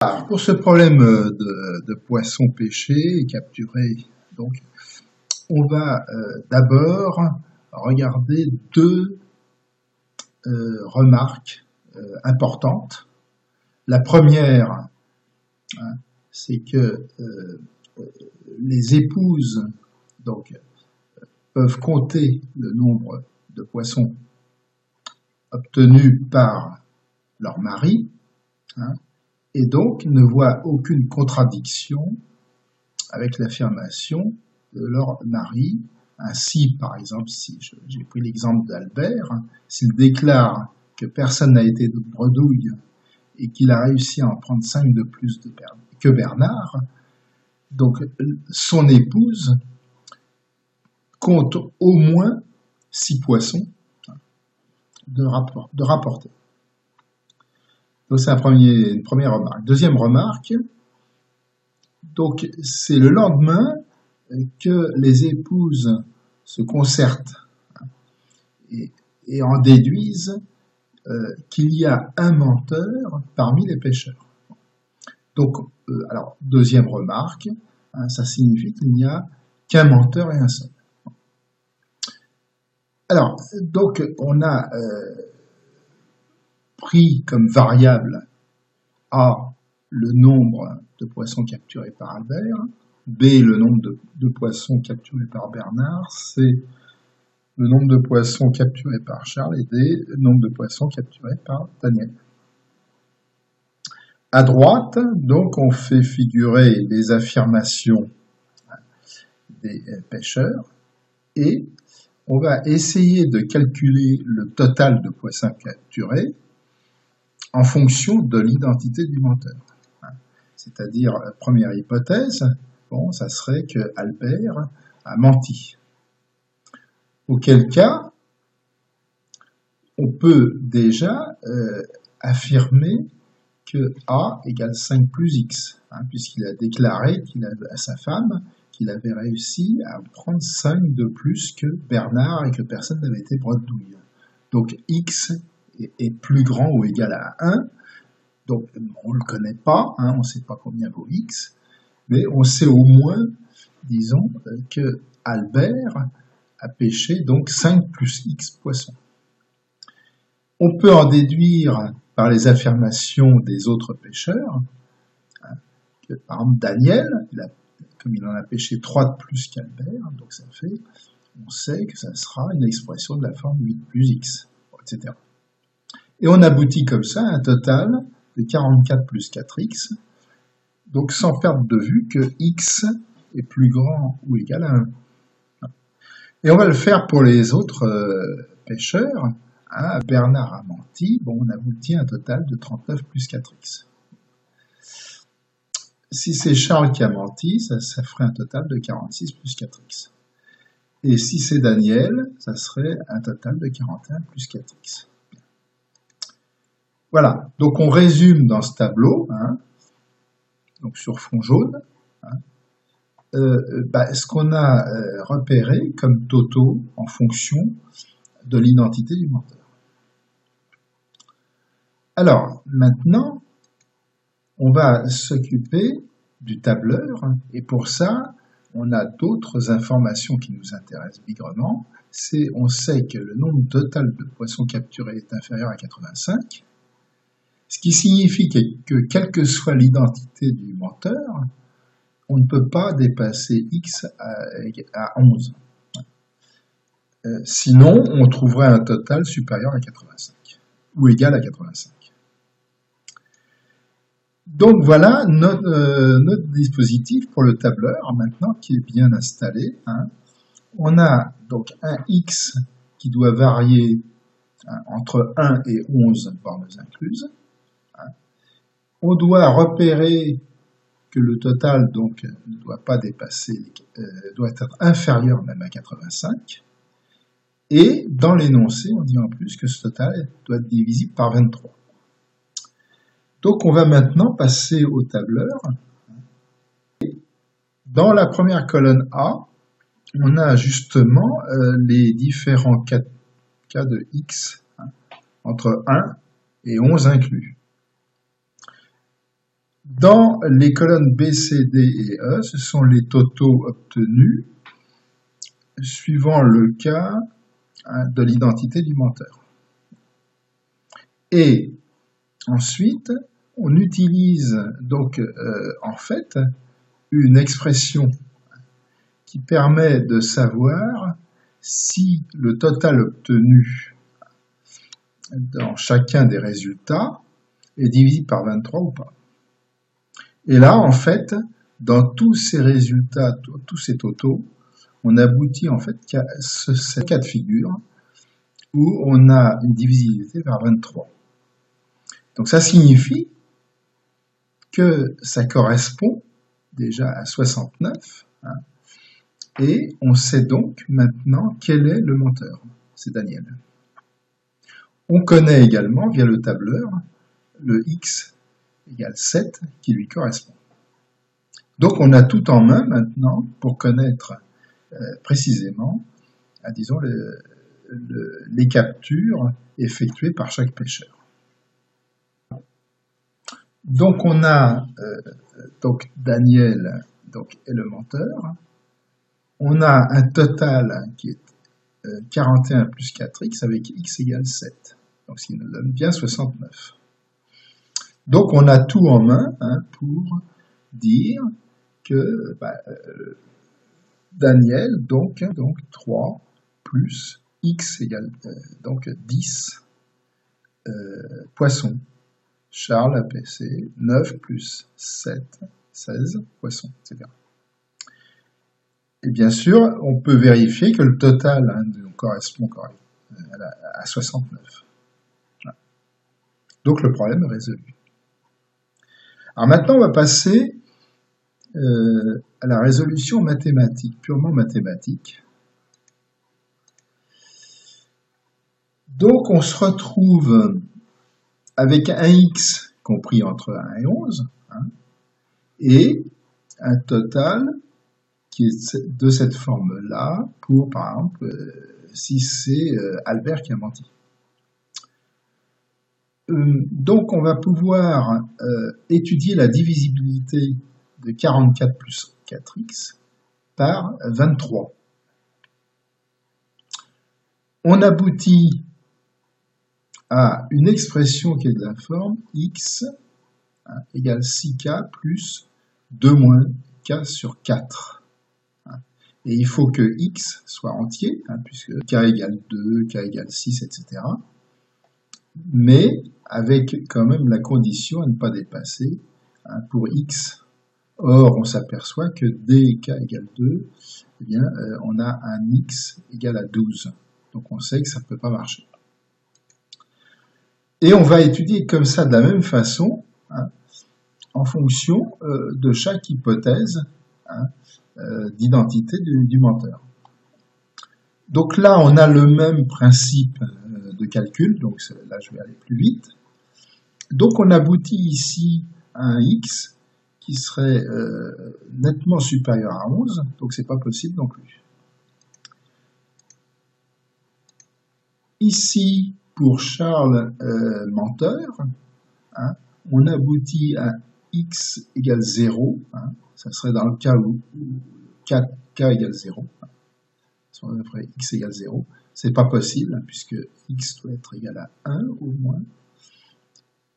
Alors, pour ce problème de poissons pêchés et capturés, donc, on va d'abord regarder deux remarques importantes. La première, c'est que les épouses donc, peuvent compter le nombre de poissons obtenus par leur mari, et donc ne voient aucune contradiction avec l'affirmation de leur mari. Ainsi, par exemple, si j'ai pris l'exemple d'Albert, s'il déclare que personne n'a été de bredouille et qu'il a réussi à en prendre 5 de plus que Bernard, donc son épouse compte au moins 6 poissons de rapporter. Donc c'est une première remarque. Deuxième remarque, donc c'est le lendemain que les épouses se concertent et en déduisent qu'il y a un menteur parmi les pêcheurs. Donc, alors deuxième remarque, ça signifie qu'il n'y a qu'un menteur et un seul. Alors, donc on a pris comme variable A le nombre de poissons capturés par Albert, B le nombre de poissons capturés par Bernard, C le nombre de poissons capturés par Charles et D le nombre de poissons capturés par Daniel. À droite, donc, on fait figurer les affirmations des pêcheurs et on va essayer de calculer le total de poissons capturés en fonction de l'identité du menteur. C'est-à-dire, première hypothèse, bon, ça serait que Albert a menti. Auquel cas, on peut déjà affirmer que A égale 5 plus X, puisqu'il a déclaré à sa femme qu'il avait réussi à prendre 5 de plus que Bernard et que personne n'avait été bredouille. Donc X est plus grand ou égal à 1, donc on ne le connaît pas, on ne sait pas combien vaut X, mais on sait au moins, disons, que Albert a pêché donc 5 plus X poissons. On peut en déduire par les affirmations des autres pêcheurs, que par exemple Daniel, comme il en a pêché 3 de plus qu'Albert, donc ça fait, on sait que ça sera une expression de la forme 8 plus X, etc. Et on aboutit comme ça à un total de 44 plus 4X, donc sans perdre de vue que X est plus grand ou égal à 1. Et on va le faire pour les autres pêcheurs. Bernard a menti, bon, on aboutit à un total de 39 plus 4X. Si c'est Charles qui a menti, ça ferait un total de 46 plus 4X. Et si c'est Daniel, ça serait un total de 41 plus 4X. Voilà, donc on résume dans ce tableau, donc sur fond jaune, ce qu'on a repéré comme totaux en fonction de l'identité du menteur. Alors, maintenant, on va s'occuper du tableur, et pour ça, on a d'autres informations qui nous intéressent bigrement. On sait que le nombre total de poissons capturés est inférieur à 85, ce qui signifie que quelle que soit l'identité du menteur, on ne peut pas dépasser X à 11. Sinon, on trouverait un total supérieur à 85, ou égal à 85. Donc voilà notre dispositif pour le tableur, maintenant, qui est bien installé. On a donc un X qui doit varier entre 1 et 11 bornes incluses. On doit repérer que le total donc ne doit pas dépasser, doit être inférieur même à 85. Et dans l'énoncé, on dit en plus que ce total doit être divisible par 23. Donc on va maintenant passer au tableur. Dans la première colonne A, on a justement les différents cas de X, entre 1 et 11 inclus. Dans les colonnes B, C, D et E, ce sont les totaux obtenus suivant le cas de l'identité du menteur. Et ensuite, on utilise donc en fait une expression qui permet de savoir si le total obtenu dans chacun des résultats est divisible par 23 ou pas. Et là, en fait, dans tous ces résultats, tous ces totaux, on aboutit en fait qu'à ce cas de figure où on a une divisibilité par 23. Donc ça signifie que ça correspond déjà à 69, et on sait donc maintenant quel est le menteur, c'est Daniel. On connaît également, via le tableur, le x égale 7 qui lui correspond. Donc on a tout en main maintenant pour connaître précisément, disons, les captures effectuées par chaque pêcheur. Donc on a donc Daniel est le menteur. On a un total qui est 41 plus 4x avec x égale 7. Donc ce qui nous donne bien 69. Donc on a tout en main pour dire que Daniel, donc 3 plus x égale donc 10 poissons. Charles APC, 9 plus 7, 16 poissons, etc. Et bien sûr, on peut vérifier que le total correspond à 69. Voilà. Donc le problème est résolu. Alors maintenant, on va passer à la résolution mathématique, purement mathématique. Donc on se retrouve avec un x compris entre 1 et 11, et un total qui est de cette forme-là pour, par exemple, si c'est Albert qui a menti. Donc on va pouvoir étudier la divisibilité de 44 plus 4x par 23. On aboutit à une expression qui est de la forme x égale 6k plus 2 moins k sur 4. Et il faut que x soit entier, puisque k égale 2, k égale 6, etc. Mais avec quand même la condition à ne pas dépasser pour x. Or, on s'aperçoit que dès k égale 2, eh bien, on a un x égal à 12. Donc on sait que ça ne peut pas marcher. Et on va étudier comme ça de la même façon, en fonction de chaque hypothèse d'identité du menteur. Donc là, on a le même principe de calcul, donc là je vais aller plus vite. Donc on aboutit ici à un x qui serait nettement supérieur à 11, donc c'est pas possible non plus. Ici, pour Charles menteur, on aboutit à x égale 0, ça serait dans le cas où k égale 0, si on ferait x égale 0, c'est pas possible, puisque x doit être égal à 1 au moins.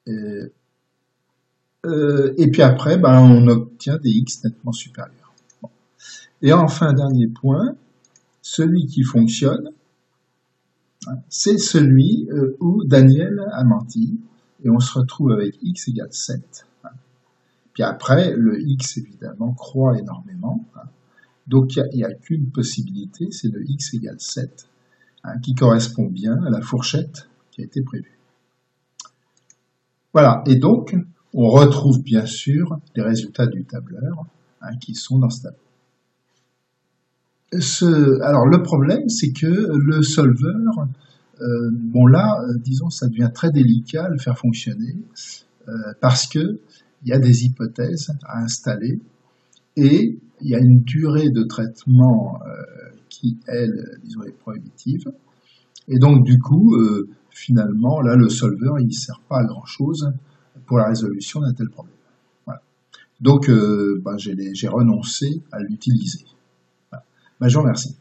Et puis après, on obtient des x nettement supérieurs. Bon. Et enfin, dernier point, celui qui fonctionne, c'est celui où Daniel a menti, et on se retrouve avec x égale 7. Puis après, le x, évidemment, croît énormément. Donc, il n'y a qu'une possibilité, c'est le x égale 7, qui correspond bien à la fourchette qui a été prévue. Voilà, et donc, on retrouve bien sûr les résultats du tableur qui sont dans ce tableau. Alors, le problème, c'est que le solveur, disons, ça devient très délicat à le faire fonctionner, parce que il y a des hypothèses à installer, et il y a une durée de traitement qui, elle, disons, est prohibitive. Et donc, du coup, finalement, là, le solveur, il ne sert pas à grand-chose pour la résolution d'un tel problème. Voilà. Donc, j'ai renoncé à l'utiliser. Voilà. Je vous remercie.